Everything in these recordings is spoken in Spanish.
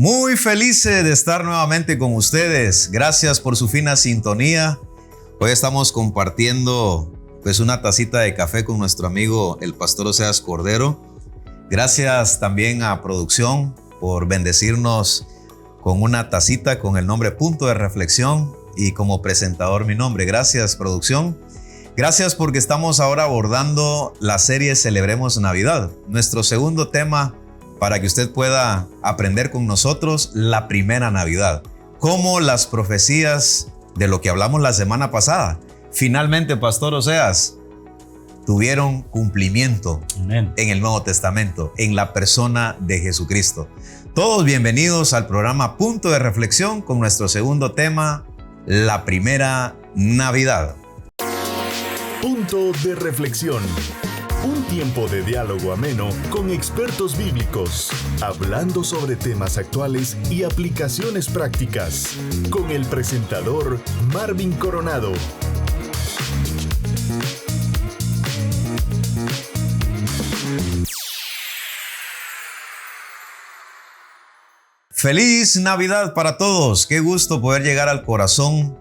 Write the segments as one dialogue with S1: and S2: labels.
S1: Muy felices de estar nuevamente con ustedes. Gracias por su fina sintonía. Hoy estamos compartiendo una tacita de café con nuestro amigo el pastor Oseas Cordero. Gracias también a producción por bendecirnos con una tacita con el nombre Punto de Reflexión y como presentador mi nombre. Gracias, producción. Gracias porque estamos ahora abordando la serie Celebremos Navidad. Nuestro segundo tema para que usted pueda aprender con nosotros la primera Navidad. Cómo las profecías de lo que hablamos la semana pasada, finalmente, Pastor Oseas, tuvieron cumplimiento. Amén. En el Nuevo Testamento, en la persona de Jesucristo. Todos bienvenidos al programa Punto de Reflexión con nuestro segundo tema, la primera Navidad.
S2: Punto de Reflexión. Un tiempo de diálogo ameno con expertos bíblicos, hablando sobre temas actuales y aplicaciones prácticas, con el presentador Marvin Coronado.
S1: Feliz Navidad para todos. Qué gusto poder llegar al corazón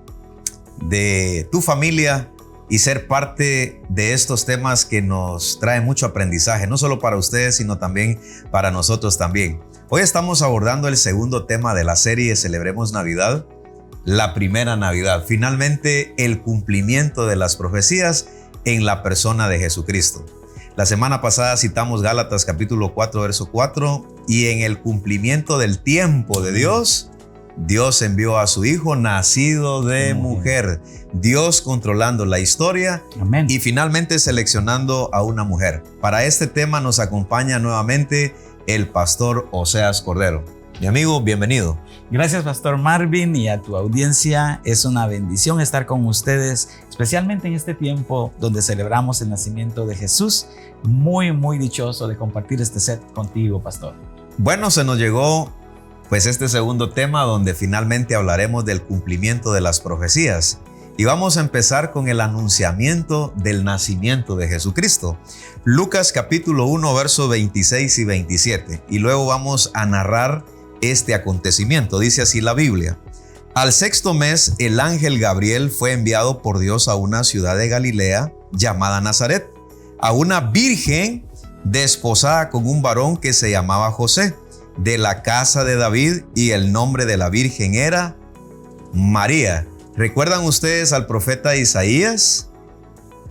S1: de tu familia y ser parte de estos temas que nos traen mucho aprendizaje, no solo para ustedes, sino también para nosotros también. Hoy estamos abordando el segundo tema de la serie Celebremos Navidad, la primera Navidad. Finalmente, el cumplimiento de las profecías en la persona de Jesucristo. La semana pasada citamos Gálatas capítulo 4, verso 4, y en el cumplimiento del tiempo de Dios, Dios envió a su Hijo nacido de mujer. Dios controlando la historia. Amén. Y finalmente seleccionando a una mujer. Para este tema nos acompaña nuevamente el pastor Oseas Cordero. Mi amigo, bienvenido.
S3: Gracias, Pastor Marvin, y a tu audiencia. Es una bendición estar con ustedes, especialmente en este tiempo donde celebramos el nacimiento de Jesús. Muy dichoso de compartir este set contigo, Pastor.
S1: Bueno, se nos llegó este segundo tema donde finalmente hablaremos del cumplimiento de las profecías. Y vamos a empezar con el anunciamiento del nacimiento de Jesucristo. Lucas capítulo 1, versos 26 y 27. Y luego vamos a narrar este acontecimiento. Dice así la Biblia. Al sexto mes, el ángel Gabriel fue enviado por Dios a una ciudad de Galilea llamada Nazaret, a una virgen desposada con un varón que se llamaba José, de la casa de David, y el nombre de la virgen era María. ¿Recuerdan ustedes al profeta Isaías?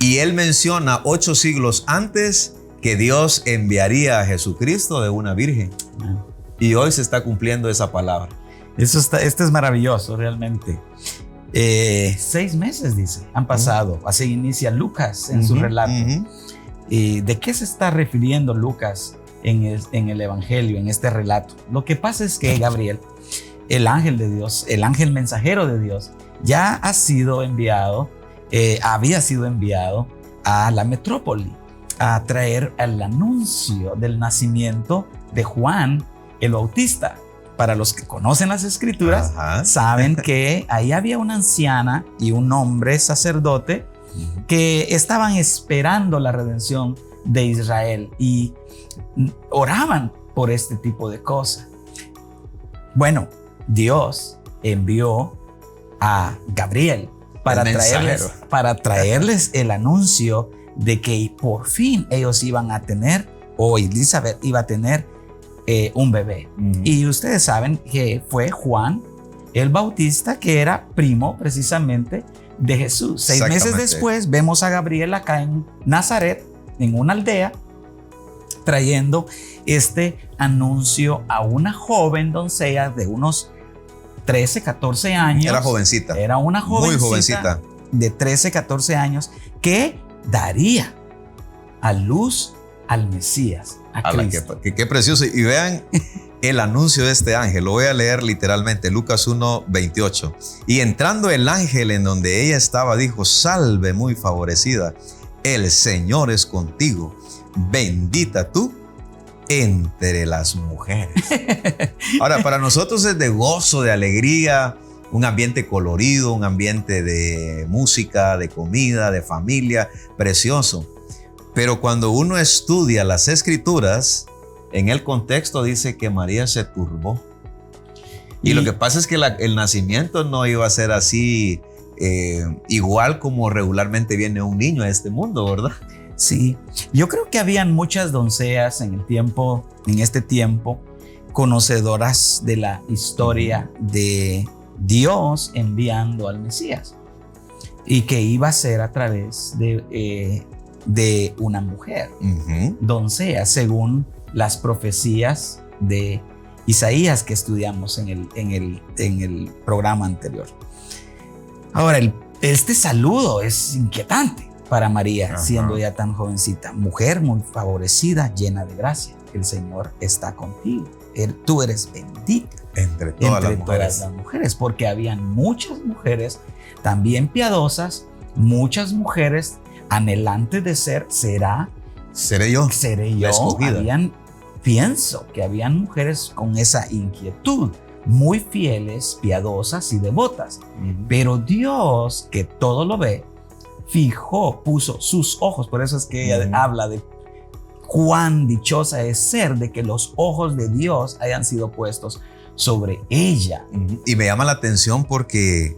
S1: Y él menciona 8 siglos antes que Dios enviaría a Jesucristo de una virgen. Y hoy se está cumpliendo esa palabra.
S3: Esto es maravilloso realmente. 6 meses, dice, han pasado. Así inicia Lucas en su relato. ¿Y de qué se está refiriendo Lucas en el Evangelio, en este relato? Lo que pasa es que Gabriel, el ángel de Dios, el ángel mensajero de Dios, ya había sido enviado a la metrópoli a traer el anuncio del nacimiento de Juan el Bautista. Para los que conocen las escrituras, saben que ahí había una anciana y un hombre sacerdote que estaban esperando la redención de Israel y oraban por este tipo de cosas. Bueno, Dios envió a Gabriel para traerles el anuncio de que por fin ellos iban a tener, o Elizabeth iba a tener un bebé. Y ustedes saben que fue Juan el Bautista, que era primo precisamente de Jesús. 6 meses después vemos a Gabriel acá en Nazaret, en una aldea, trayendo este anuncio a una joven doncella de unos 13, 14 años.
S1: Era jovencita.
S3: Era una jovencita.
S1: Muy jovencita.
S3: De 13, 14 años que daría a luz al Mesías, a Cristo.
S1: Qué precioso. Y vean el anuncio de este ángel. Lo voy a leer literalmente. Lucas 1, 28. Y entrando el ángel en donde ella estaba, dijo: salve muy favorecida, el Señor es contigo. Bendita tú entre las mujeres. Ahora, para nosotros es de gozo, de alegría, un ambiente colorido, un ambiente de música, de comida, de familia, precioso. Pero cuando uno estudia las escrituras, en el contexto dice que María se turbó Y lo que pasa es que el nacimiento no iba a ser así igual como regularmente viene un niño a este mundo, ¿verdad?
S3: Sí, yo creo que habían muchas doncellas en este tiempo, conocedoras de la historia de Dios enviando al Mesías, y que iba a ser a través de una mujer, doncella, según las profecías de Isaías que estudiamos en el programa anterior. Ahora, este saludo es inquietante para María, siendo ya tan jovencita. Mujer muy favorecida, llena de gracia, el Señor está contigo. Tú eres bendita
S1: entre todas
S3: las mujeres, porque habían muchas mujeres también piadosas, muchas mujeres anhelantes de seré yo
S1: la escogida.
S3: Pienso que habían mujeres con esa inquietud, muy fieles, piadosas y devotas. Pero Dios, que todo lo ve, puso sus ojos. Por eso es que ella habla de cuán dichosa es ser de que los ojos de Dios hayan sido puestos sobre ella.
S1: Y me llama la atención porque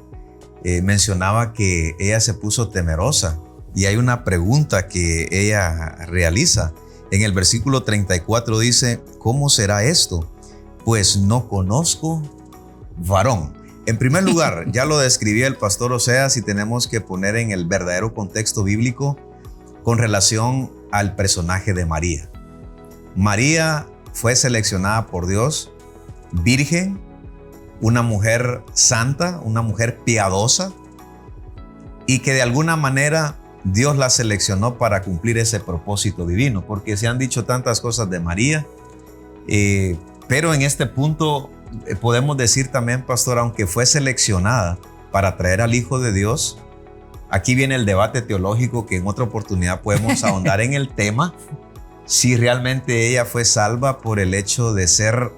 S1: mencionaba que ella se puso temerosa. Y hay una pregunta que ella realiza. En el versículo 34 dice, ¿cómo será esto? Pues no conozco varón. En primer lugar, ya lo describía el pastor Oseas y tenemos que poner en el verdadero contexto bíblico con relación al personaje de María. María fue seleccionada por Dios, virgen, una mujer santa, una mujer piadosa, y que de alguna manera Dios la seleccionó para cumplir ese propósito divino, porque se han dicho tantas cosas de María, pero en este punto podemos decir también, pastor, aunque fue seleccionada para traer al Hijo de Dios, aquí viene el debate teológico que en otra oportunidad podemos ahondar en el tema, si realmente ella fue salva por el hecho de ser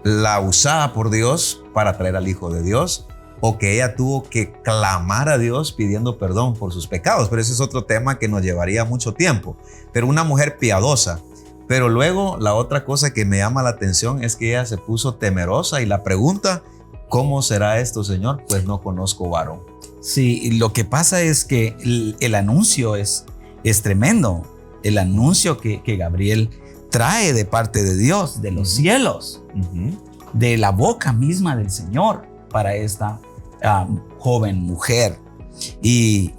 S1: la usada por Dios para traer al Hijo de Dios, o que ella tuvo que clamar a Dios pidiendo perdón por sus pecados. Pero ese es otro tema que nos llevaría mucho tiempo. Pero una mujer piadosa. Pero luego la otra cosa que me llama la atención es que ella se puso temerosa y la pregunta, ¿cómo será esto, Señor? Pues no conozco varón.
S3: Sí, lo que pasa es que el anuncio es tremendo. El anuncio que Gabriel trae de parte de Dios, de los cielos, de la boca misma del Señor para esta joven mujer, y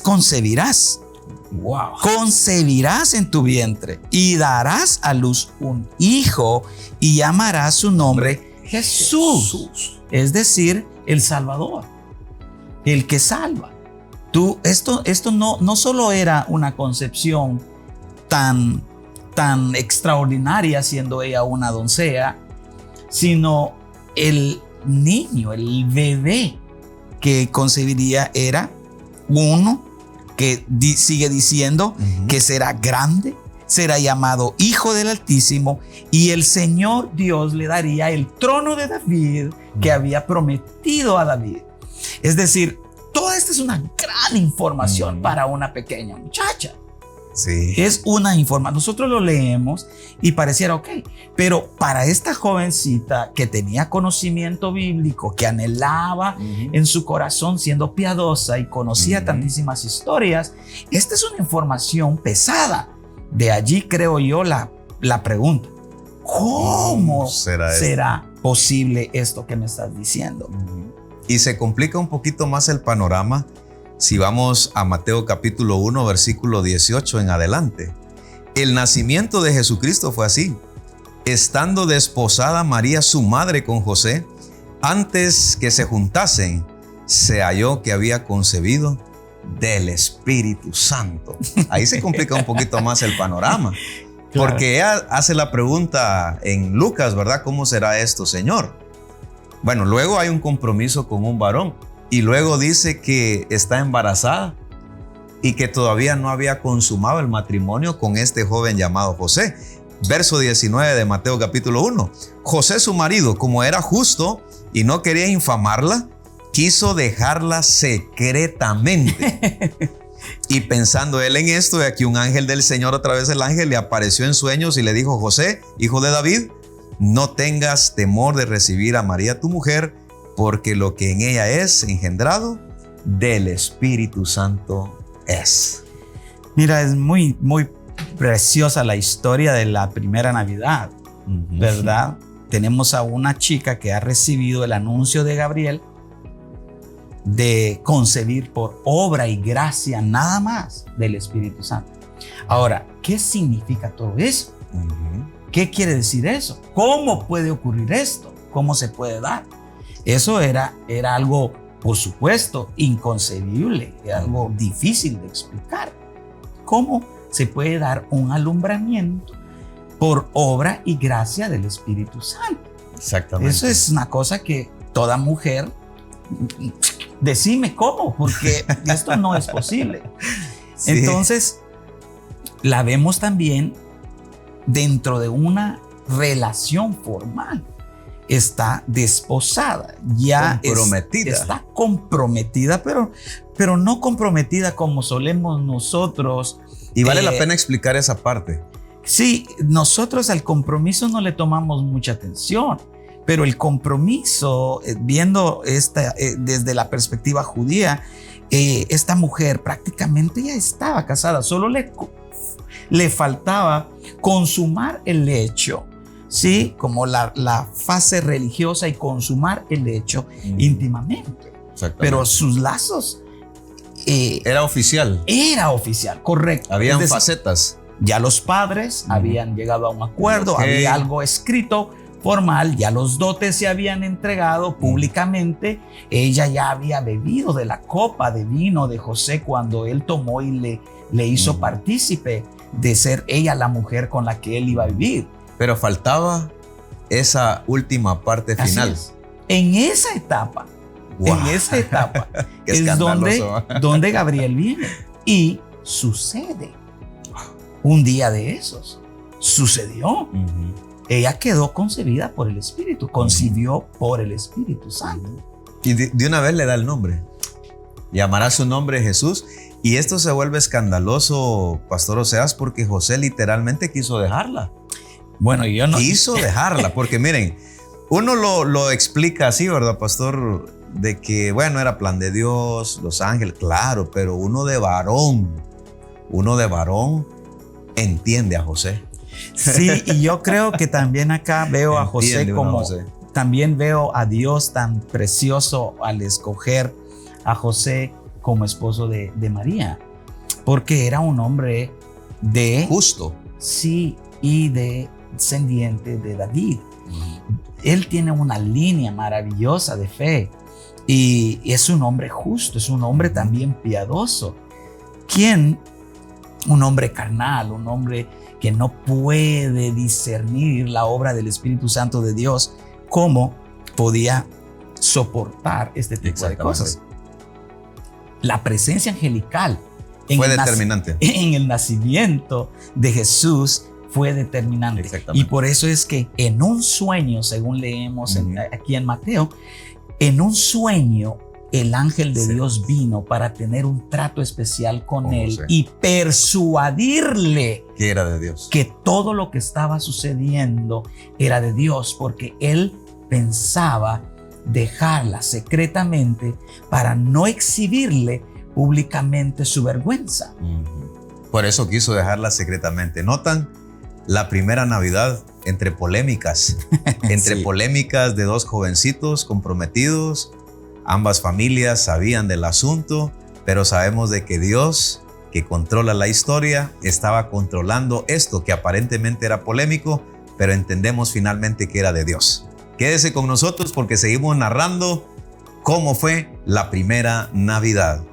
S3: concebirás. Wow. Concebirás en tu vientre y darás a luz un hijo y llamarás su nombre Jesús. Es decir, el Salvador, el que salva. Esto no solo era una concepción tan extraordinaria siendo ella una doncella, sino el niño, el bebé que concebiría era uno que sigue diciendo que será grande, será llamado Hijo del Altísimo, y el Señor Dios le daría el trono de David que había prometido a David. Es decir, toda esta es una gran información para una pequeña muchacha.
S1: Sí.
S3: Es una información. Nosotros lo leemos y pareciera ok, pero para esta jovencita que tenía conocimiento bíblico, que anhelaba en su corazón siendo piadosa y conocía tantísimas historias, esta es una información pesada. De allí creo yo la pregunta, ¿cómo será posible esto que me estás diciendo?
S1: Y se complica un poquito más el panorama si vamos a Mateo capítulo 1, versículo 18 en adelante. El nacimiento de Jesucristo fue así. Estando desposada María, su madre, con José, antes que se juntasen, se halló que había concebido del Espíritu Santo. Ahí se complica un poquito más el panorama. Claro. Porque ella hace la pregunta en Lucas, ¿verdad? ¿Cómo será esto, Señor? Bueno, luego hay un compromiso con un varón. Y luego dice que está embarazada y que todavía no había consumado el matrimonio con este joven llamado José. Verso 19 de Mateo capítulo 1. José, su marido, como era justo y no quería infamarla, quiso dejarla secretamente. Y pensando él en esto, de aquí un ángel del Señor, otra vez el ángel, le apareció en sueños y le dijo: José, hijo de David, no tengas temor de recibir a María tu mujer, porque lo que en ella es engendrado del Espíritu Santo es.
S3: Mira, es muy, muy preciosa la historia de la primera Navidad, ¿verdad? Tenemos a una chica que ha recibido el anuncio de Gabriel de concebir por obra y gracia nada más del Espíritu Santo. Ahora, ¿qué significa todo eso? ¿Qué quiere decir eso? ¿Cómo puede ocurrir esto? ¿Cómo se puede dar? Eso era algo, por supuesto, inconcebible, era algo difícil de explicar. ¿Cómo se puede dar un alumbramiento por obra y gracia del Espíritu Santo?
S1: Exactamente.
S3: Eso es una cosa que toda mujer, decime cómo, porque esto no es posible. Sí. Entonces, la vemos también dentro de una relación formal. Está desposada, ya
S1: comprometida.
S3: Está comprometida, pero no comprometida como solemos nosotros.
S1: Y vale la pena explicar esa parte.
S3: Sí, nosotros al compromiso no le tomamos mucha atención, pero el compromiso, viendo desde la perspectiva judía, esta mujer prácticamente ya estaba casada, solo le faltaba consumar el hecho, ¿sí? Como la fase religiosa y consumar el hecho íntimamente.
S1: Pero
S3: sus lazos...
S1: era oficial.
S3: Era oficial, correcto.
S1: Habían facetas.
S3: Ya los padres habían llegado a un acuerdo, había algo escrito formal, ya los dotes se habían entregado públicamente. Ella ya había bebido de la copa de vino de José cuando él tomó y le hizo partícipe de ser ella la mujer con la que él iba a vivir.
S1: Pero faltaba esa última parte final.
S3: En esa etapa, es donde Gabriel viene y sucede. Un día de esos sucedió. Ella quedó concebida por el Espíritu, concibió por el Espíritu Santo.
S1: Y de una vez le da el nombre. Llamará su nombre Jesús. Y esto se vuelve escandaloso, Pastor Oseas, porque José literalmente quiso dejarla.
S3: Bueno, yo no.
S1: Quiso dejarla, porque miren, uno lo explica así, ¿verdad, Pastor? De que, bueno, era plan de Dios, los ángeles, claro, pero uno de varón entiende a José.
S3: Sí, y yo creo que también acá veo a José como, también veo a Dios tan precioso al escoger a José como esposo de María, porque era un hombre
S1: justo.
S3: Sí, y descendiente de David. Él tiene una línea maravillosa de fe y es un hombre justo, es un hombre también piadoso. Un hombre carnal, un hombre que no puede discernir la obra del Espíritu Santo de Dios, ¿cómo podía soportar este tipo de cosas? La presencia angelical
S1: fue determinante.
S3: En el nacimiento de Jesús fue determinante. Y por eso es que en un sueño, según leemos aquí en Mateo, en un sueño el ángel de Dios vino para tener un trato especial con él y persuadirle
S1: que era de Dios,
S3: que todo lo que estaba sucediendo era de Dios, porque él pensaba dejarla secretamente para no exhibirle públicamente su vergüenza.
S1: Por eso quiso dejarla secretamente. ¿Notan? La primera Navidad entre polémicas, polémicas de dos jovencitos comprometidos. Ambas familias sabían del asunto, pero sabemos de que Dios, que controla la historia, estaba controlando esto que aparentemente era polémico, pero entendemos finalmente que era de Dios. Quédese con nosotros porque seguimos narrando cómo fue la primera Navidad.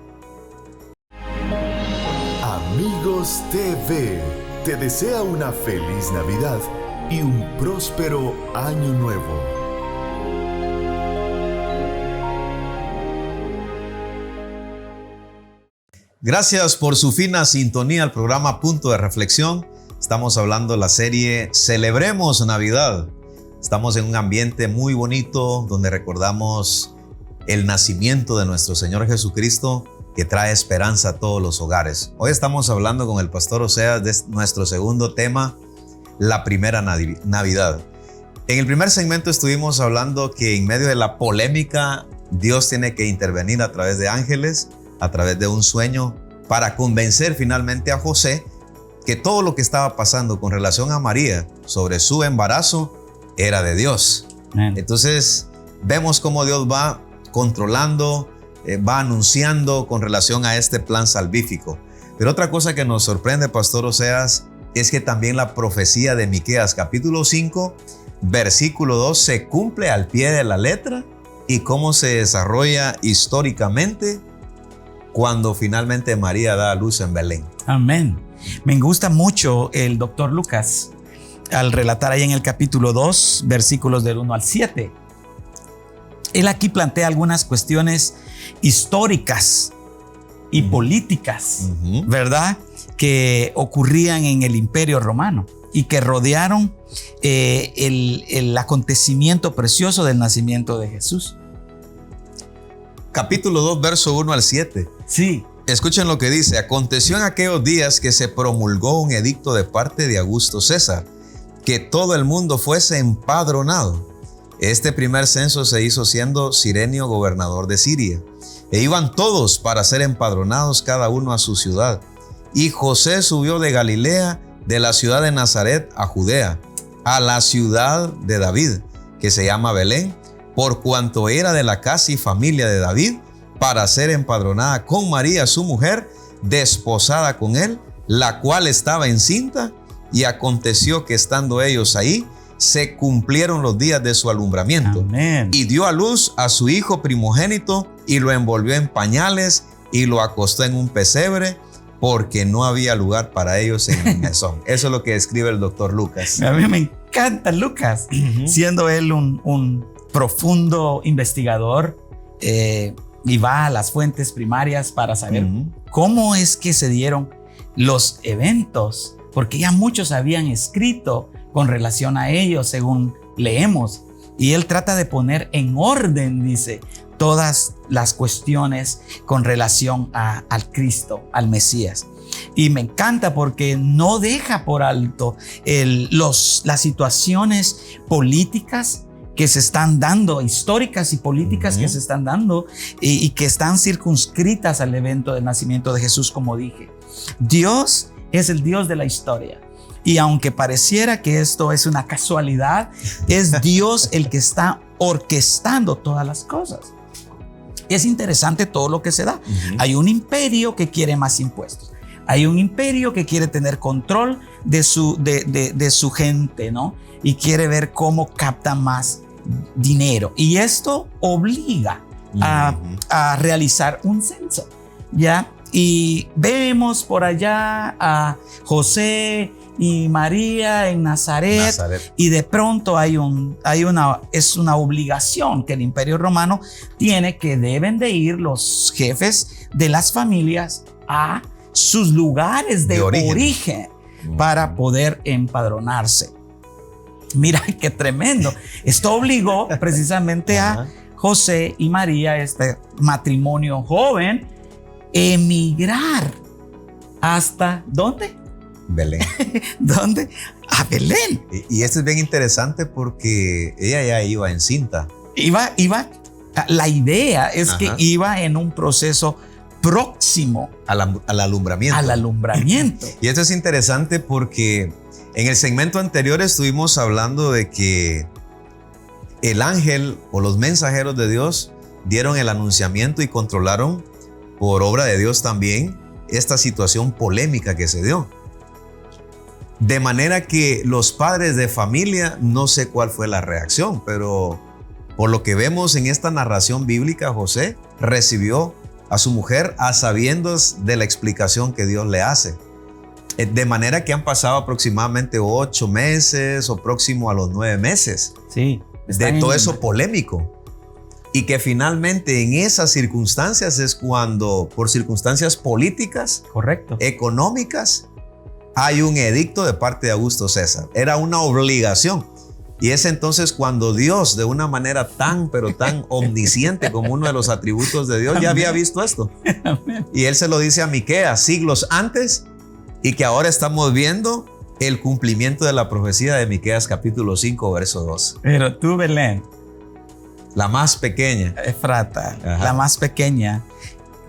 S2: Amigos TV, te desea una feliz Navidad y un próspero año nuevo.
S1: Gracias por su fina sintonía al programa Punto de Reflexión. Estamos hablando de la serie Celebremos Navidad. Estamos en un ambiente muy bonito donde recordamos el nacimiento de nuestro Señor Jesucristo, que trae esperanza a todos los hogares. Hoy estamos hablando con el Pastor Oseas de nuestro segundo tema, la primera Navidad. En el primer segmento estuvimos hablando que en medio de la polémica, Dios tiene que intervenir a través de ángeles, a través de un sueño, para convencer finalmente a José que todo lo que estaba pasando con relación a María sobre su embarazo era de Dios. Entonces vemos cómo Dios va controlando, va anunciando con relación a este plan salvífico. Pero otra cosa que nos sorprende, Pastor Oseas, es que también la profecía de Miqueas capítulo 5, versículo 2 se cumple al pie de la letra, y cómo se desarrolla históricamente cuando finalmente María da a luz en Belén.
S3: Amén. Me gusta mucho el doctor Lucas al relatar ahí en el capítulo 2, versículos del 1 al 7. Él aquí plantea algunas cuestiones históricas y políticas, ¿verdad?, que ocurrían en el Imperio Romano y que rodearon el acontecimiento precioso del nacimiento de Jesús.
S1: Capítulo 2, verso 1 al 7.
S3: Sí.
S1: Escuchen lo que dice. Aconteció en aquellos días que se promulgó un edicto de parte de Augusto César, que todo el mundo fuese empadronado. Este primer censo se hizo siendo Cirenio gobernador de Siria, e iban todos para ser empadronados cada uno a su ciudad. Y José subió de Galilea, de la ciudad de Nazaret a Judea, a la ciudad de David, que se llama Belén, por cuanto era de la casa y familia de David, para ser empadronada con María su mujer, desposada con él, la cual estaba encinta. Y aconteció que estando ellos ahí, se cumplieron los días de su alumbramiento.
S3: Amén.
S1: Y dio a luz a su hijo primogénito, y lo envolvió en pañales, y lo acostó en un pesebre, porque no había lugar para ellos en el mesón. Eso es lo que escribe el doctor Lucas.
S3: A mí me encanta Lucas, siendo él un profundo investigador, y va a las fuentes primarias para saber cómo es que se dieron los eventos, porque ya muchos habían escrito con relación a ellos, según leemos, y él trata de poner en orden, dice, todas las cuestiones con relación al Cristo, al Mesías. Y me encanta porque no deja por alto las situaciones políticas que se están dando, históricas y políticas que se están dando y que están circunscritas al evento del nacimiento de Jesús, como dije. Dios es el Dios de la historia. Y aunque pareciera que esto es una casualidad, es Dios el que está orquestando todas las cosas. Es interesante todo lo que se da. Hay un imperio que quiere más impuestos. Hay un imperio que quiere tener control de su gente, ¿no? Y quiere ver cómo capta más dinero. Y esto obliga a realizar un censo, ¿ya? Y vemos por allá a José y María en Nazaret. Y de pronto es una obligación que el Imperio Romano tiene, que deben de ir los jefes de las familias a sus lugares de origen para poder empadronarse. Mira qué tremendo. Esto obligó precisamente a José y María, este matrimonio joven, emigrar hasta ¿dónde?
S1: Belén.
S3: ¿Dónde? A Belén.
S1: Y esto es bien interesante porque ella ya iba encinta.
S3: La idea es que iba en un proceso próximo
S1: al alumbramiento.
S3: Al alumbramiento.
S1: Y esto es interesante porque en el segmento anterior estuvimos hablando de que el ángel o los mensajeros de Dios dieron el anunciamiento y controlaron por obra de Dios también esta situación polémica que se dio. De manera que los padres de familia, no sé cuál fue la reacción, pero por lo que vemos en esta narración bíblica, José recibió a su mujer a sabiendas de la explicación que Dios le hace. De manera que han pasado aproximadamente 8 meses o próximo a los 9 meses de todo eso polémico. Y que finalmente en esas circunstancias es cuando, por circunstancias políticas, económicas, hay un edicto de parte de Augusto César. Era una obligación. Y es entonces cuando Dios, de una manera tan, pero tan omnisciente como uno de los atributos de Dios, ya había visto esto. Y él se lo dice a Miqueas siglos antes, y que ahora estamos viendo el cumplimiento de la profecía de Miqueas capítulo 5, verso 2.
S3: Pero tú, Belén,
S1: la más pequeña,
S3: Efrata, la más pequeña,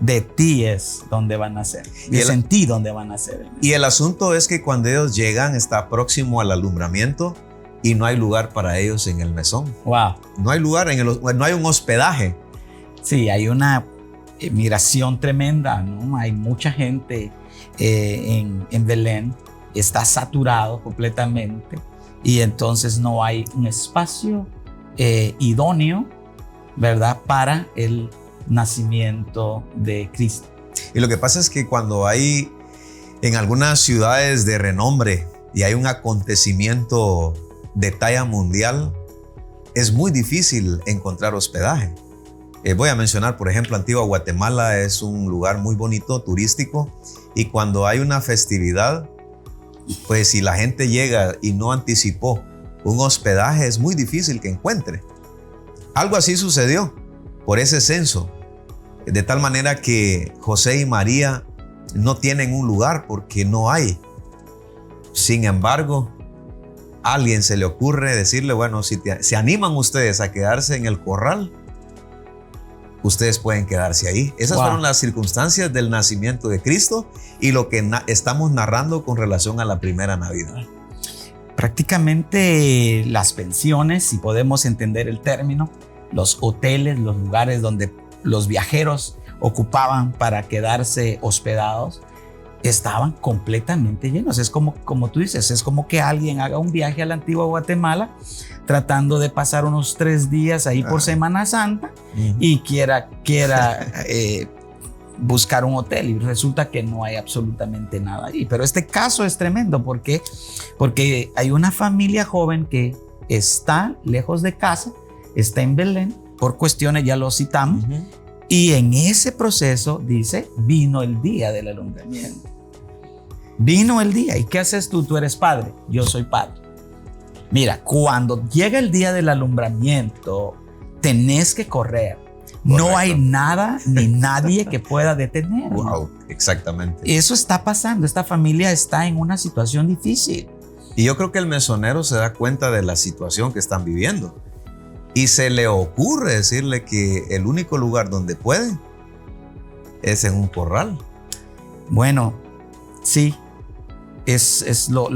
S3: de ti es donde van a nacer. Y es en ti donde van a nacer.
S1: Y el asunto es que cuando ellos llegan, está próximo al alumbramiento y no hay lugar para ellos en el mesón.
S3: Wow.
S1: No hay lugar, no hay un hospedaje.
S3: Sí, hay una migración tremenda, ¿no? Hay mucha gente en Belén, está saturado completamente y entonces no hay un espacio idóneo, ¿verdad?, para el nacimiento de Cristo.
S1: Y lo que pasa es que cuando hay en algunas ciudades de renombre y hay un acontecimiento de talla mundial, es muy difícil encontrar hospedaje. Voy a mencionar, por ejemplo, Antigua Guatemala es un lugar muy bonito, turístico, y cuando hay una festividad, pues si la gente llega y no anticipó un hospedaje, es muy difícil que encuentre. Algo así sucedió por ese censo, de tal manera que José y María no tienen un lugar porque no hay. Sin embargo, a alguien se le ocurre decirle, bueno, si se animan ustedes a quedarse en el corral, ustedes pueden quedarse ahí. Esas fueron las circunstancias del nacimiento de Cristo y lo que estamos narrando con relación a la primera Navidad.
S3: Prácticamente las pensiones, si podemos entender el término, los hoteles, los lugares donde los viajeros ocupaban para quedarse hospedados, estaban completamente llenos. Es como tú dices, es como que alguien haga un viaje a la Antigua Guatemala tratando de pasar unos 3 días ahí por Semana Santa y quiera buscar un hotel y resulta que no hay absolutamente nada ahí. Pero este caso es tremendo porque hay una familia joven que está lejos de casa, está en Belén, por cuestiones ya lo citamos, y en ese proceso dice, vino el día del alumbramiento. Vino el día. ¿Y qué haces tú? Tú eres padre, yo soy padre. Mira, cuando llega el día del alumbramiento, tenés que correr. Correcto. No hay nada ni nadie que pueda detenerlo.
S1: Wow, exactamente.
S3: Eso está pasando. Esta familia está en una situación difícil.
S1: Y yo creo que el mesonero se da cuenta de la situación que están viviendo. Y se le ocurre decirle que el único lugar donde puede es en un corral.
S3: Bueno, sí. Es lo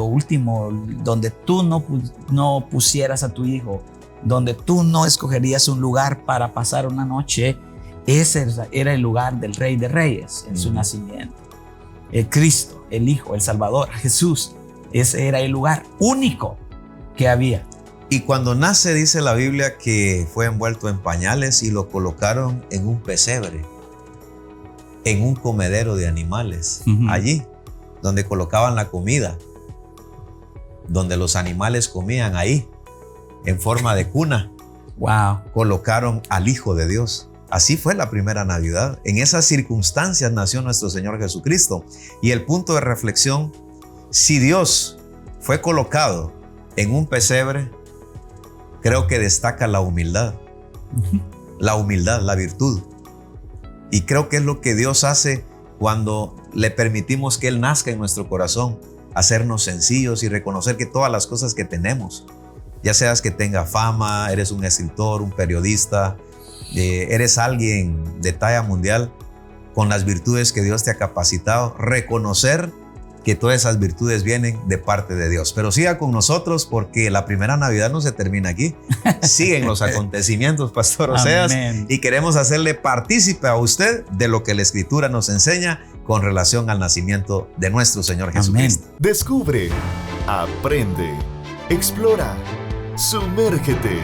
S3: último, donde tú no pusieras a tu hijo, donde tú no escogerías un lugar para pasar una noche. Ese era el lugar del Rey de Reyes en su nacimiento. El Cristo, el Hijo, el Salvador, Jesús. Ese era el lugar único que había.
S1: Y cuando nace, dice la Biblia que fue envuelto en pañales y lo colocaron en un pesebre, en un comedero de animales, allí donde colocaban la comida, donde los animales comían, ahí, en forma de cuna.
S3: Wow.
S1: Colocaron al Hijo de Dios. Así fue la primera Navidad. En esas circunstancias nació nuestro Señor Jesucristo. Y el punto de reflexión, si Dios fue colocado en un pesebre, creo que destaca la humildad. La humildad, la virtud. Y creo que es lo que Dios hace cuando le permitimos que Él nazca en nuestro corazón, hacernos sencillos y reconocer que todas las cosas que tenemos, ya seas que tenga fama, eres un escritor, un periodista, eres alguien de talla mundial, con las virtudes que Dios te ha capacitado, reconocer que todas esas virtudes vienen de parte de Dios. Pero siga con nosotros porque la primera Navidad no se termina aquí. Siguen los acontecimientos, Pastor Oseas, y queremos hacerle partícipe a usted de lo que la Escritura nos enseña con relación al nacimiento de nuestro Señor Jesucristo.
S2: Descubre, aprende, explora, sumérgete.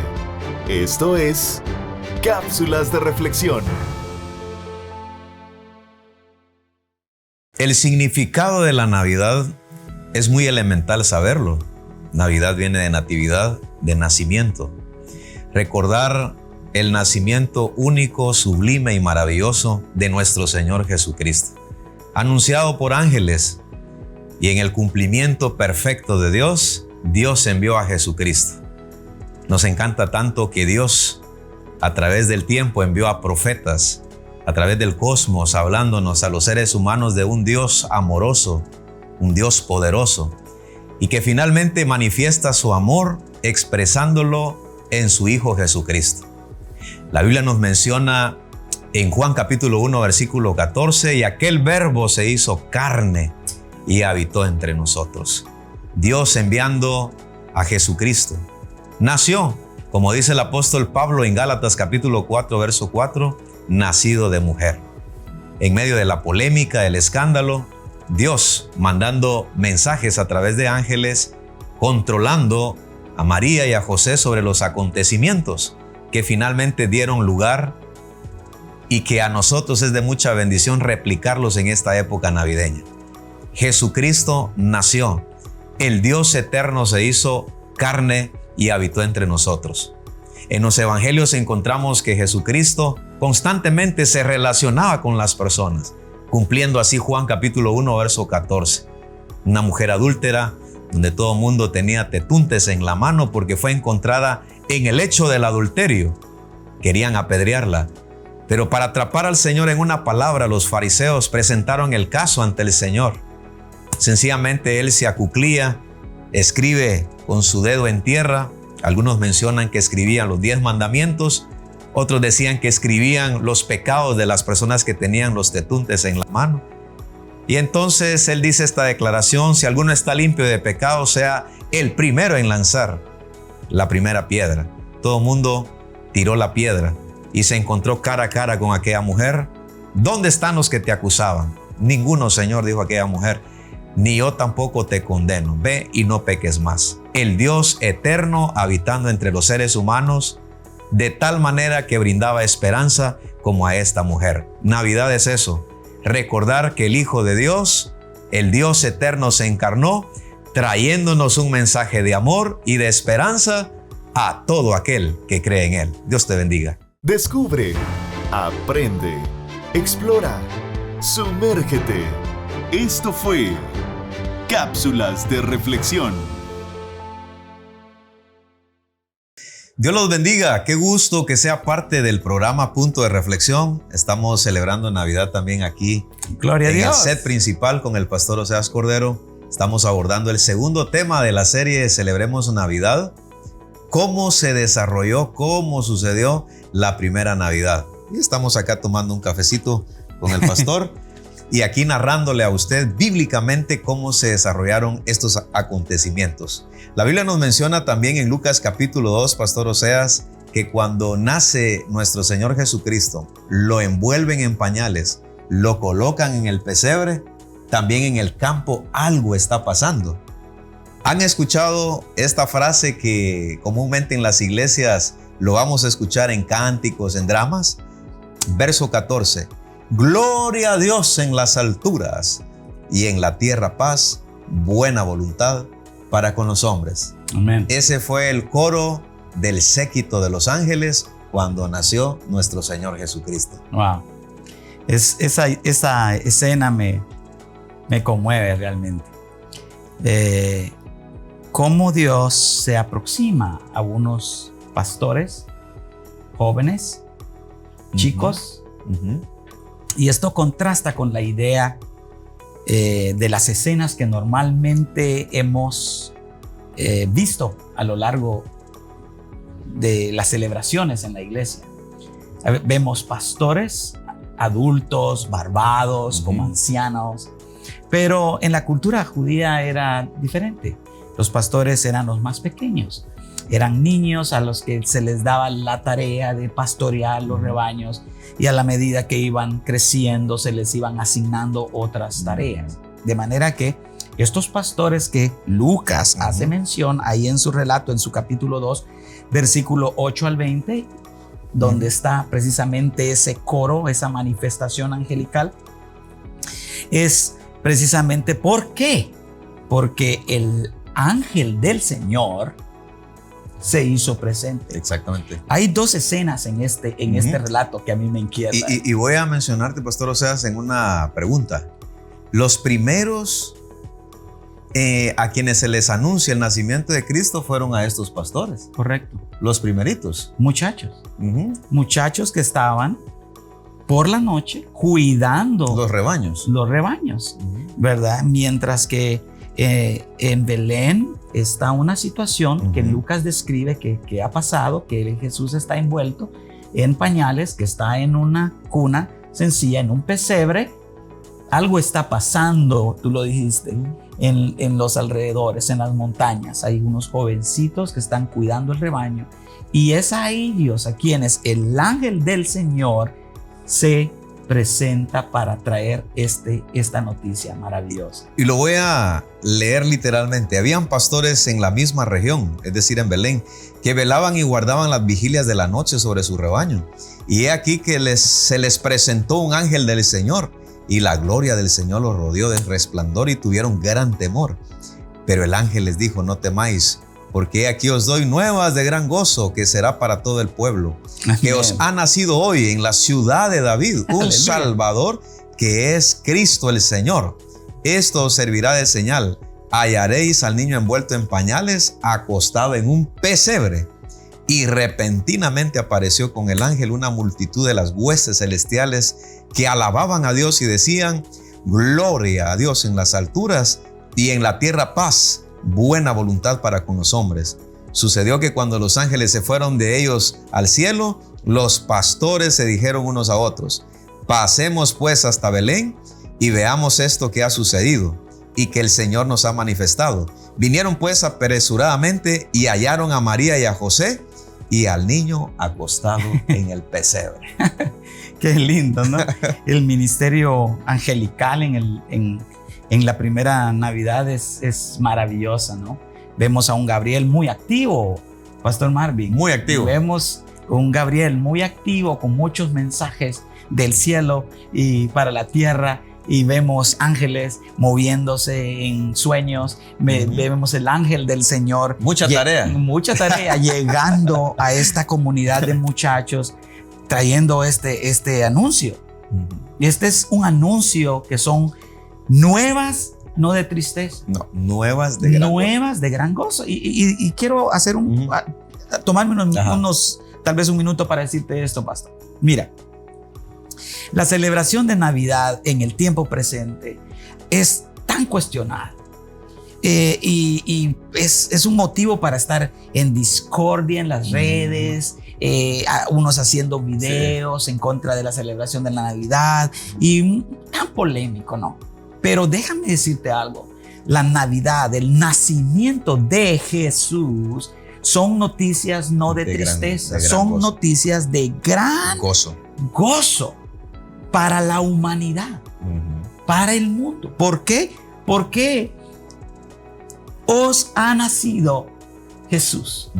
S2: Esto es Cápsulas de Reflexión.
S1: El significado de la Navidad es muy elemental saberlo. Navidad viene de natividad, de nacimiento. Recordar el nacimiento único, sublime y maravilloso de nuestro Señor Jesucristo, anunciado por ángeles, y en el cumplimiento perfecto de Dios, Dios envió a Jesucristo. Nos encanta tanto que Dios, a través del tiempo, envió a profetas, a través del cosmos, hablándonos a los seres humanos de un Dios amoroso, un Dios poderoso. y que finalmente manifiesta su amor expresándolo en su Hijo Jesucristo. La Biblia nos menciona en Juan capítulo 1 versículo 14, y aquel verbo se hizo carne y habitó entre nosotros. Dios enviando a Jesucristo nació, como dice el apóstol Pablo en Gálatas capítulo 4 verso 4, nacido de mujer. En medio de la polémica, del escándalo, Dios mandando mensajes a través de ángeles, controlando a María y a José sobre los acontecimientos que finalmente dieron lugar y que a nosotros es de mucha bendición replicarlos en esta época navideña. Jesucristo nació, el Dios eterno se hizo carne y habitó entre nosotros. En los evangelios encontramos que Jesucristo constantemente se relacionaba con las personas, cumpliendo así Juan capítulo 1 verso 14. Una mujer adúltera, donde todo el mundo tenía tetuntes en la mano porque fue encontrada en el hecho del adulterio. Querían apedrearla, pero para atrapar al Señor en una palabra, los fariseos presentaron el caso ante el Señor. Sencillamente él se acuclía, escribe con su dedo en tierra. Algunos mencionan que escribían los 10 mandamientos, otros decían que escribían los pecados de las personas que tenían los tetuntes en la mano. Y entonces él dice esta declaración: si alguno está limpio de pecado, sea el primero en lanzar la primera piedra. Todo el mundo tiró la piedra y se encontró cara a cara con aquella mujer. ¿Dónde están los que te acusaban? Ninguno, Señor, dijo aquella mujer, ni yo tampoco te condeno. Ve y no peques más. El Dios eterno habitando entre los seres humanos, de tal manera que brindaba esperanza como a esta mujer. Navidad es eso, recordar que el Hijo de Dios, el Dios eterno, se encarnó, trayéndonos un mensaje de amor y de esperanza a todo aquel que cree en Él. Dios te bendiga.
S2: Descubre, aprende, explora, sumérgete. Esto fue Cápsulas de Reflexión.
S1: Dios los bendiga. Qué gusto que sea parte del programa Punto de Reflexión. Estamos celebrando Navidad también aquí.
S3: Gloria a Dios.
S1: En el set principal con el pastor Oseas Cordero. Estamos abordando el segundo tema de la serie Celebremos Navidad. Cómo se desarrolló, cómo sucedió la primera Navidad. Y estamos acá tomando un cafecito con el pastor y aquí narrándole a usted bíblicamente cómo se desarrollaron estos acontecimientos. La Biblia nos menciona también en Lucas capítulo 2, pastor Oseas, que cuando nace nuestro Señor Jesucristo, lo envuelven en pañales, lo colocan en el pesebre, también en el campo algo está pasando. ¿Han escuchado esta frase que comúnmente en las iglesias lo vamos a escuchar en cánticos, en dramas? Verso 14. Gloria a Dios en las alturas y en la tierra paz, buena voluntad para con los hombres.
S3: Amén.
S1: Ese fue el coro del séquito de los ángeles cuando nació nuestro Señor Jesucristo.
S3: Wow. Esa escena me conmueve realmente. Cómo Dios se aproxima a unos pastores jóvenes, chicos, y esto contrasta con la idea de las escenas que normalmente hemos visto a lo largo de las celebraciones en la iglesia. Vemos pastores adultos, barbados, como ancianos, pero en la cultura judía era diferente. Los pastores eran los más pequeños, eran niños a los que se les daba la tarea de pastorear los rebaños, y a la medida que iban creciendo se les iban asignando otras tareas. De manera que estos pastores que Lucas hace mención ahí en su relato, en su capítulo 2, versículo 8 al 20, donde está precisamente ese coro, esa manifestación angelical, es precisamente ¿por qué? Porque el ángel del Señor se hizo presente.
S1: Exactamente.
S3: Hay dos escenas en este relato que a mí me inquietan.
S1: Y voy a mencionarte, pastor Oseas, en una pregunta. Los primeros a quienes se les anuncia el nacimiento de Cristo fueron a estos pastores.
S3: Correcto.
S1: Los primeritos.
S3: Muchachos. Muchachos que estaban por la noche cuidando
S1: los rebaños.
S3: ¿Verdad? Mientras que En Belén está una situación que Lucas describe que ha pasado, que Jesús está envuelto en pañales, que está en una cuna sencilla, en un pesebre. Algo está pasando, tú lo dijiste, en los alrededores, en las montañas. Hay unos jovencitos que están cuidando el rebaño y es a ellos a quienes el ángel del Señor se presenta para traer esta noticia maravillosa.
S1: Y lo voy a leer literalmente. Habían pastores en la misma región, es decir, en Belén, que velaban y guardaban las vigilias de la noche sobre su rebaño. Y he aquí que se les presentó un ángel del Señor, y la gloria del Señor los rodeó de resplandor y tuvieron gran temor. Pero el ángel les dijo: no temáis, porque aquí os doy nuevas de gran gozo, que será para todo el pueblo, que os ha nacido hoy en la ciudad de David un Salvador, que es Cristo el Señor. Esto os servirá de señal: hallaréis al niño envuelto en pañales, acostado en un pesebre. Y repentinamente apareció con el ángel una multitud de las huestes celestiales que alababan a Dios y decían: gloria a Dios en las alturas y en la tierra paz, buena voluntad para con los hombres. Sucedió que cuando los ángeles se fueron de ellos al cielo, los pastores se dijeron unos a otros: pasemos pues hasta Belén y veamos esto que ha sucedido y que el Señor nos ha manifestado. Vinieron pues apresuradamente y hallaron a María y a José y al niño acostado en el pesebre.
S3: Qué lindo, ¿no? El ministerio angelical en la primera Navidad es maravillosa, ¿no? Vemos a un Gabriel muy activo, Pastor Marvin.
S1: Muy activo.
S3: Vemos un Gabriel muy activo con muchos mensajes del cielo y para la tierra. Y vemos ángeles moviéndose en sueños. Vemos el ángel del Señor.
S1: Mucha tarea
S3: llegando a esta comunidad de muchachos, trayendo este anuncio. Y este es un anuncio que son nuevas, no de tristeza.
S1: No, nuevas de gran
S3: gozo. Y quiero hacer tomarme tal vez un minuto para decirte esto, pastor. Mira, la celebración de Navidad en el tiempo presente es tan cuestionada y es un motivo para estar en discordia en las redes, unos haciendo videos en contra de la celebración de la Navidad y tan polémico, ¿no? Pero déjame decirte algo, la Navidad, el nacimiento de Jesús son noticias no de tristeza, son gozo. Noticias de gran gozo. Para la humanidad, para el mundo. ¿Por qué? Porque os ha nacido Jesús.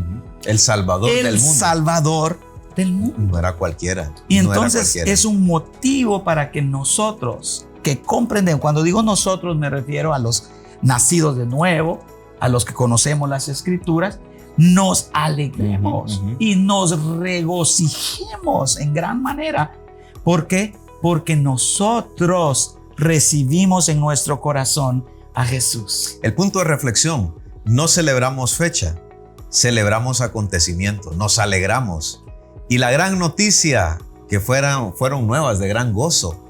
S1: El Salvador del mundo.
S3: El Salvador del mundo.
S1: No era cualquiera.
S3: Y entonces es un motivo para que nosotros, que comprendemos, cuando digo nosotros me refiero a los nacidos de nuevo, a los que conocemos las Escrituras, nos alegremos y nos regocijemos en gran manera. ¿Por qué? Porque nosotros recibimos en nuestro corazón a Jesús.
S1: El punto de reflexión: no celebramos fecha, celebramos acontecimiento, nos alegramos. Y la gran noticia que fueron nuevas de gran gozo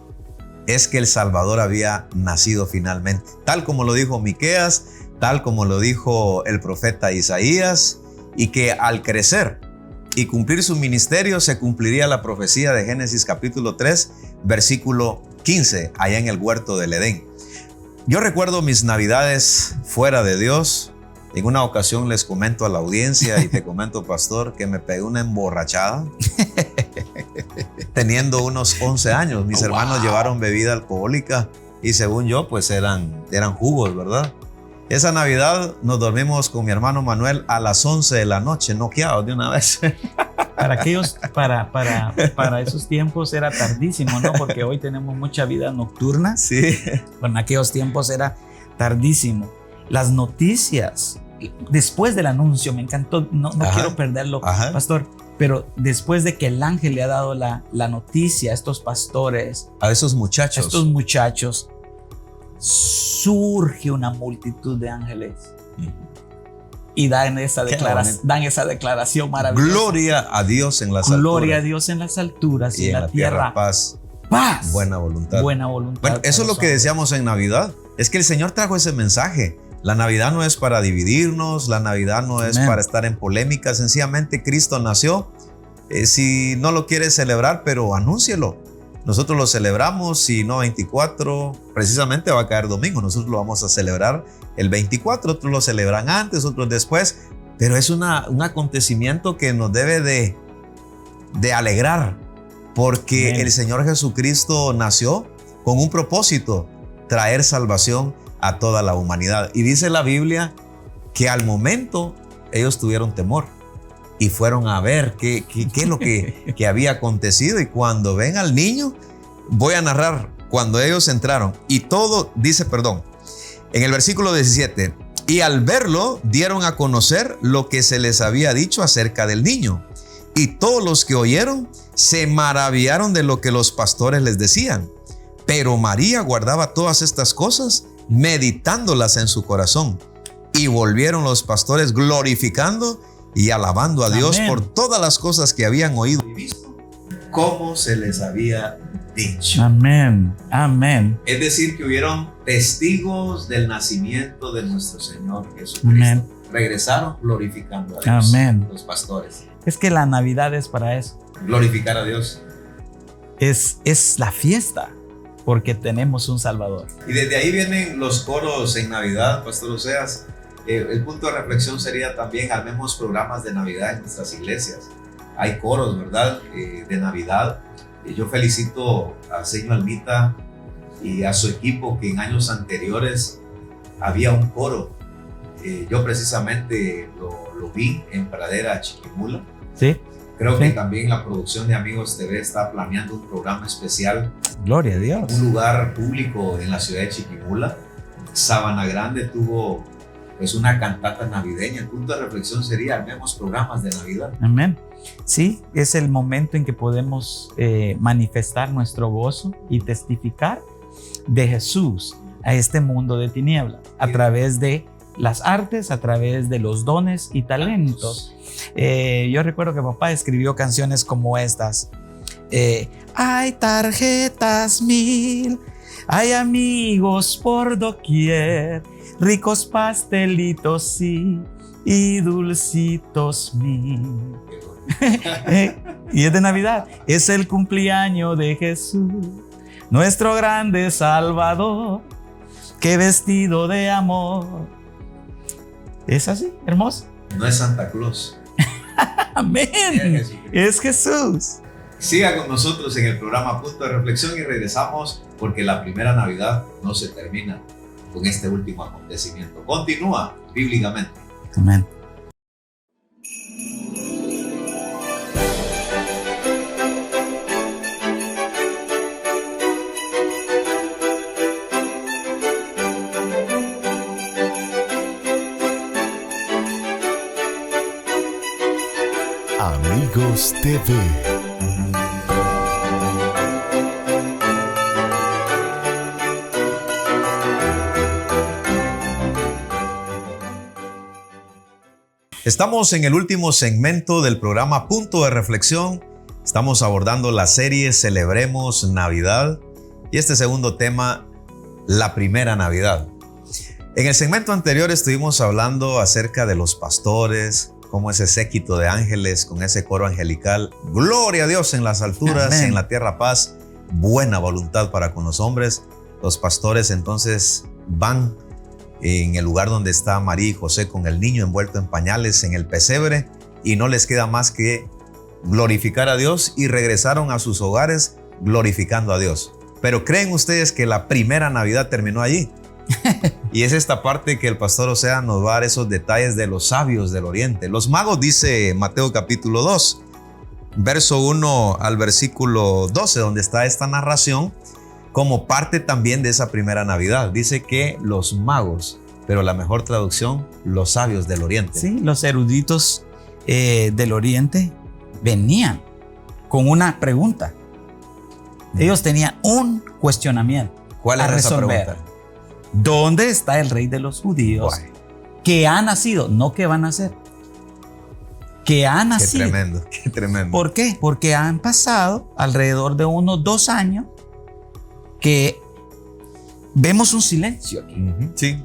S1: es que el Salvador había nacido finalmente, tal como lo dijo Miqueas, tal como lo dijo el profeta Isaías, y que al crecer y cumplir su ministerio se cumpliría la profecía de Génesis capítulo 3, versículo 15, allá en el huerto del Edén. Yo recuerdo mis Navidades fuera de Dios. En una ocasión les comento a la audiencia y te comento, pastor, que me pegué una emborrachada teniendo unos 11 años. Mis hermanos llevaron bebida alcohólica y según yo, pues eran jugos, ¿verdad? Esa Navidad nos dormimos con mi hermano Manuel a las 11 de la noche, noqueados de una vez.
S3: Para esos tiempos era tardísimo, ¿no? Porque hoy tenemos mucha vida nocturna.
S1: Sí.
S3: En aquellos tiempos era tardísimo. Las noticias, después del anuncio, me encantó, no quiero perderlo, pastor, pero después de que el ángel le ha dado la noticia a estos pastores,
S1: a estos muchachos,
S3: surge una multitud de ángeles y dan esa declaración maravillosa.
S1: Gloria a Dios en las alturas.
S3: Gloria a Dios en las alturas y en la tierra
S1: paz.
S3: Paz.
S1: Buena voluntad.
S3: Buena voluntad.
S1: Bueno, eso es lo que deseamos en Navidad. Es que el Señor trajo ese mensaje La Navidad no es para dividirnos, la Navidad no es para estar en polémica, sencillamente Cristo nació. Si no lo quieres celebrar, pero anúncielo. Nosotros lo celebramos, si no 24, precisamente va a caer domingo, nosotros lo vamos a celebrar el 24, otros lo celebran antes, otros después, pero es un acontecimiento que nos debe de alegrar, porque el Señor Jesucristo nació con un propósito, traer salvación a toda la humanidad. Y dice la Biblia que al momento ellos tuvieron temor y fueron a ver qué es lo que había acontecido. Y cuando ven al niño, voy a narrar, cuando ellos entraron y todo, dice, en el versículo 17, y al verlo dieron a conocer lo que se les había dicho acerca del niño. Y todos los que oyeron se maravillaron de lo que los pastores les decían. Pero María guardaba todas estas cosas, meditándolas en su corazón. Y volvieron los pastores glorificando y alabando a Dios por todas las cosas que habían oído y visto, como se les había dicho.
S3: Amén, amén.
S1: Es decir, que hubieron testigos del nacimiento de nuestro Señor Jesucristo.
S3: Amén.
S1: Regresaron glorificando a Dios.
S3: Amén.
S1: Los pastores.
S3: Es que la Navidad es para eso.
S1: Glorificar a Dios.
S3: Es la fiesta, porque tenemos un Salvador.
S1: Y desde ahí vienen los coros en Navidad, Pastor Oseas. El punto de reflexión sería también, armemos programas de Navidad en nuestras iglesias. Hay coros, ¿verdad? De Navidad. Yo felicito a Señor Almita y a su equipo, que en años anteriores había un coro. Yo precisamente lo vi en Pradera, Chiquimula.
S3: Sí.
S1: Creo que también la producción de Amigos TV está planeando un programa especial.
S3: Gloria a Dios.
S1: Un lugar público en la ciudad de Chiquimula. Sabana Grande tuvo pues una cantata navideña. El punto de reflexión sería, armemos programas de Navidad.
S3: Amén. Sí, es el momento en que podemos manifestar nuestro gozo y testificar de Jesús a este mundo de tinieblas a través de las artes, a través de los dones y talentos. Yo recuerdo que papá escribió canciones como estas. Hay tarjetas 1000, hay amigos por doquier, ricos pastelitos sí, y dulcitos 1000. Y es de Navidad, es el cumpleaños de Jesús, nuestro grande Salvador, que vestido de amor. Es así, hermoso.
S1: No es Santa Claus.
S3: Amén. Es Jesús.
S1: Siga con nosotros en el programa Punto de Reflexión y regresamos, porque la primera Navidad no se termina con este último acontecimiento. Continúa bíblicamente.
S3: Amén.
S2: Amigos TV.
S1: Estamos en el último segmento del programa Punto de Reflexión. Estamos abordando la serie Celebremos Navidad y este segundo tema, la primera Navidad. En el segmento anterior estuvimos hablando acerca de los pastores, como ese séquito de ángeles con ese coro angelical. Gloria a Dios en las alturas, Amén. En la tierra paz, buena voluntad para con los hombres. Los pastores entonces van en el lugar donde está María y José con el niño envuelto en pañales en el pesebre y no les queda más que glorificar a Dios y regresaron a sus hogares glorificando a Dios. Pero ¿creen ustedes que la primera Navidad terminó allí? Y es esta parte que el pastor Osea nos va a dar esos detalles de los sabios del oriente. Los magos, dice Mateo capítulo 2, verso 1 al versículo 12, donde está esta narración como parte también de esa primera Navidad. Dice que los magos, pero la mejor traducción, los sabios del oriente.
S3: Sí, los eruditos del oriente venían con una pregunta. Ellos tenían un cuestionamiento.
S1: ¿Cuál era esa pregunta?
S3: ¿Dónde está el rey de los judíos? Guay. Que ha nacido, no que va a nacer. Que ha nacido.
S1: Qué tremendo, qué tremendo.
S3: ¿Por qué? Porque han pasado alrededor de unos 2 años que vemos un silencio aquí.
S1: Sí.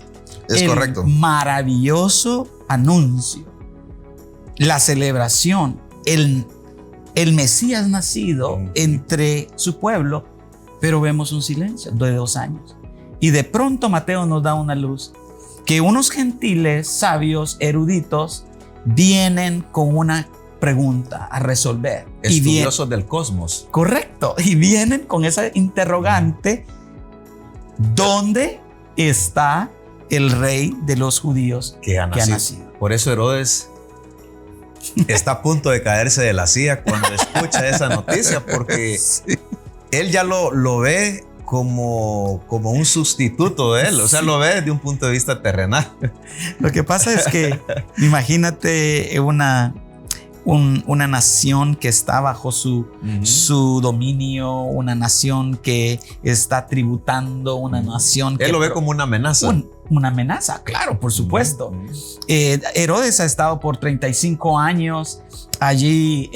S1: Es correcto.
S3: Maravilloso anuncio, la celebración, el Mesías nacido entre su pueblo, pero vemos un silencio de 2 años. Y de pronto Mateo nos da una luz, que unos gentiles, sabios, eruditos, vienen con una pregunta a resolver.
S1: Estudiosos del cosmos.
S3: Correcto. Y vienen con esa interrogante: ¿dónde está el rey de los judíos que ha nacido?
S1: Por eso Herodes está a punto de caerse de la silla cuando escucha esa noticia, porque sí, él ya lo ve como un sustituto de él, o sea, sí, lo ve desde un punto de vista terrenal.
S3: Lo que pasa es que imagínate una nación que está bajo su dominio, una nación que está tributando, una nación que...
S1: Él lo ve como una amenaza.
S3: Una amenaza, claro, por supuesto. Herodes ha estado por 35 años allí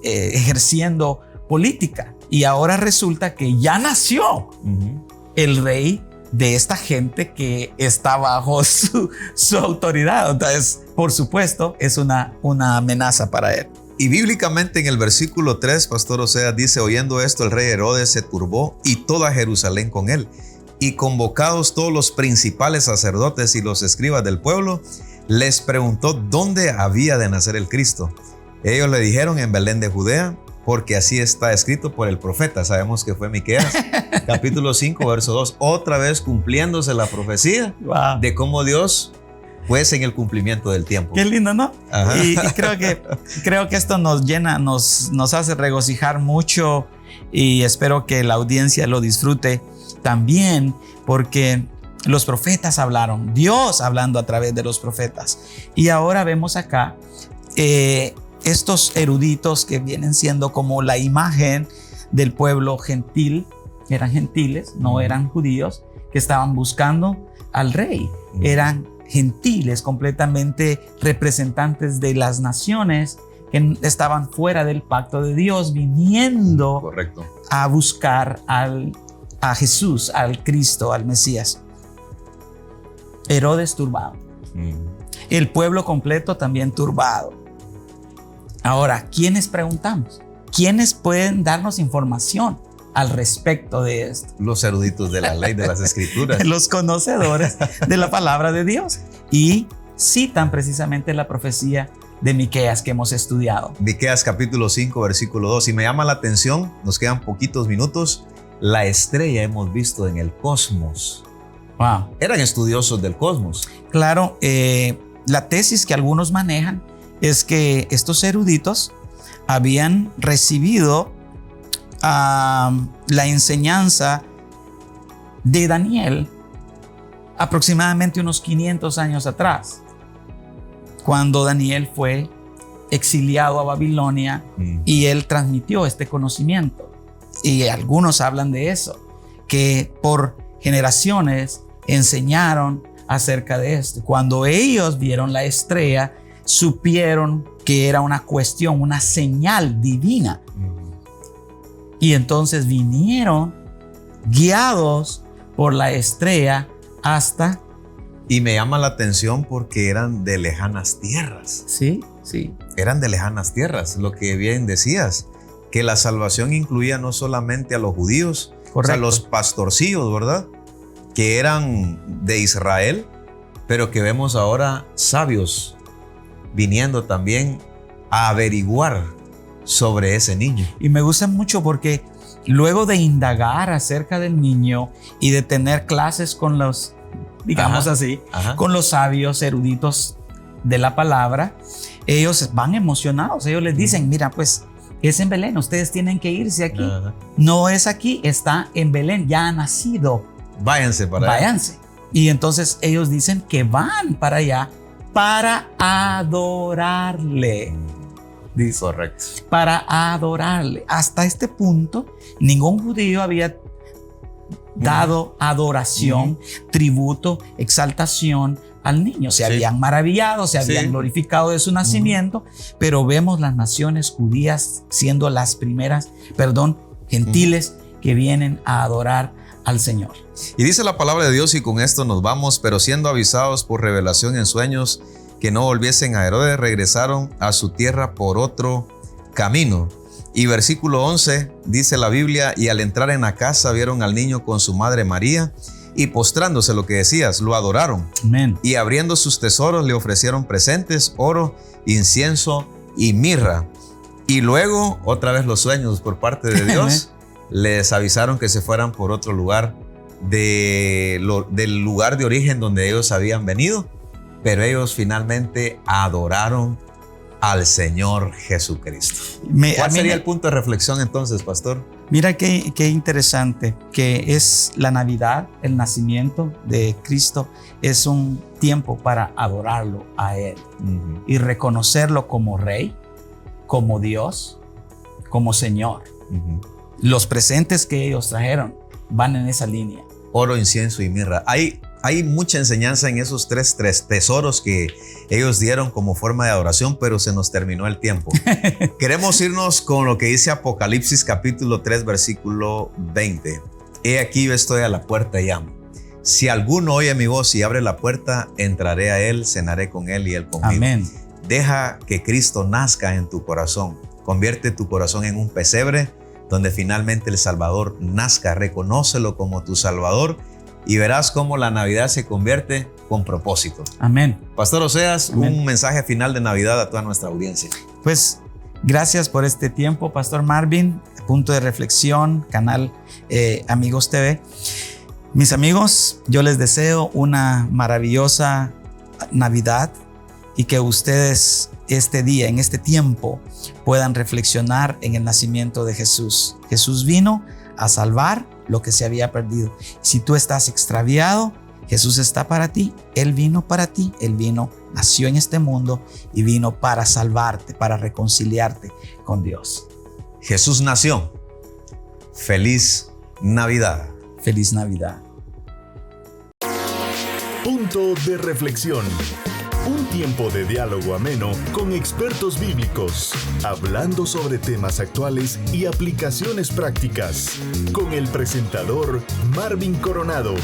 S3: ejerciendo política, y ahora resulta que ya nació el rey de esta gente que está bajo su autoridad. Entonces, por supuesto, es una amenaza para él.
S1: Y bíblicamente en el versículo 3, Pastor Oseas dice: oyendo esto, el rey Herodes se turbó y toda Jerusalén con él. Y convocados todos los principales sacerdotes y los escribas del pueblo, les preguntó dónde había de nacer el Cristo. Ellos le dijeron: en Belén de Judea, porque así está escrito por el profeta. Sabemos que fue Miqueas, capítulo 5, verso 2. Otra vez cumpliéndose la profecía de cómo Dios, pues, en el cumplimiento del tiempo.
S3: Qué lindo, ¿no? Y creo que esto nos llena, nos hace regocijar mucho, y espero que la audiencia lo disfrute también, porque los profetas hablaron, Dios hablando a través de los profetas. Y ahora vemos acá estos eruditos que vienen siendo como la imagen del pueblo gentil, eran gentiles, no eran judíos, que estaban buscando al rey. Eran gentiles, completamente representantes de las naciones que estaban fuera del pacto de Dios, viniendo a buscar a Jesús, al Cristo, al Mesías. Herodes turbado. El pueblo completo también turbado. Ahora, ¿quiénes preguntamos? ¿Quiénes pueden darnos información al respecto de esto?
S1: Los eruditos de la ley, de las escrituras.
S3: Los conocedores de la palabra de Dios. Y citan precisamente la profecía de Miqueas que hemos estudiado.
S1: Miqueas capítulo 5, versículo 2. Y me llama la atención, nos quedan poquitos minutos, la estrella hemos visto en el cosmos.
S3: Wow.
S1: Eran estudiosos del cosmos.
S3: Claro, la tesis que algunos manejan es que estos eruditos habían recibido la enseñanza de Daniel aproximadamente unos 500 años atrás, cuando Daniel fue exiliado a Babilonia y él transmitió este conocimiento. Y algunos hablan de eso, que por generaciones enseñaron acerca de esto. Cuando ellos vieron la estrella, supieron que era una cuestión, una señal divina. Y entonces vinieron guiados por la estrella hasta...
S1: Y me llama la atención porque eran de lejanas tierras.
S3: Sí, sí.
S1: Eran de lejanas tierras, lo que bien decías, que la salvación incluía no solamente a los judíos, o sea, los pastorcillos, ¿verdad? Que eran de Israel, pero que vemos ahora sabios viniendo también a averiguar sobre ese niño.
S3: Y me gusta mucho porque luego de indagar acerca del niño y de tener clases con los, digamos con los sabios eruditos de la palabra, ellos van emocionados. Ellos les dicen: mira, pues es en Belén, ustedes tienen que irse aquí. No es aquí, está en Belén, ya ha nacido.
S1: Váyanse para allá.
S3: Váyanse. Y entonces ellos dicen que van para allá para adorarle.
S1: Dice. Correcto.
S3: Para adorarle. Hasta este punto, ningún judío había dado adoración, tributo, exaltación al niño. Se habían maravillado, se habían glorificado de su nacimiento, pero vemos las naciones judías siendo las primeras, gentiles, que vienen a adorar al Señor.
S1: Y dice la palabra de Dios, y con esto nos vamos, pero siendo avisados por revelación en sueños que no volviesen a Herodes, regresaron a su tierra por otro camino. Y versículo 11 dice la Biblia, y al entrar en la casa vieron al niño con su madre María, y postrándose, lo que decías, lo adoraron.
S3: Amén.
S1: Y abriendo sus tesoros le ofrecieron presentes, oro, incienso y mirra. Y luego, otra vez los sueños por parte de Dios, les avisaron que se fueran por otro lugar del lugar de origen donde ellos habían venido, pero ellos finalmente adoraron al Señor Jesucristo. ¿Cuál sería el punto de reflexión entonces, pastor?
S3: Mira qué interesante, que es la Navidad, el nacimiento de Cristo, es un tiempo para adorarlo a Él y reconocerlo como Rey, como Dios, como Señor. Los presentes que ellos trajeron van en esa línea.
S1: Oro, incienso y mirra. Hay mucha enseñanza en esos tres tesoros que ellos dieron como forma de adoración, pero se nos terminó el tiempo. Queremos irnos con lo que dice Apocalipsis capítulo 3, versículo 20. He aquí yo estoy a la puerta y llamo. Si alguno oye mi voz y abre la puerta, entraré a él, cenaré con él y él conmigo.
S3: Amén.
S1: Deja que Cristo nazca en tu corazón. Convierte tu corazón en un pesebre donde finalmente el Salvador nazca. Reconócelo como tu Salvador y verás cómo la Navidad se convierte con propósito.
S3: Amén.
S1: Pastor Oseas,
S3: Amén.
S1: Un mensaje final de Navidad a toda nuestra audiencia.
S3: Pues gracias por este tiempo, Pastor Marvin. Punto de reflexión, canal Amigos TV. Mis amigos, yo les deseo una maravillosa Navidad y que ustedes este día, en este tiempo, puedan reflexionar en el nacimiento de Jesús. Jesús vino a salvar lo que se había perdido. Si tú estás extraviado, Jesús está para ti. Él vino para ti. Él vino, nació en este mundo y vino para salvarte, para reconciliarte con Dios.
S1: Jesús nació. Feliz Navidad.
S3: Feliz Navidad.
S2: Punto de reflexión. Un tiempo de diálogo ameno con expertos bíblicos, hablando sobre temas actuales y aplicaciones prácticas, con el presentador Marvin Coronado.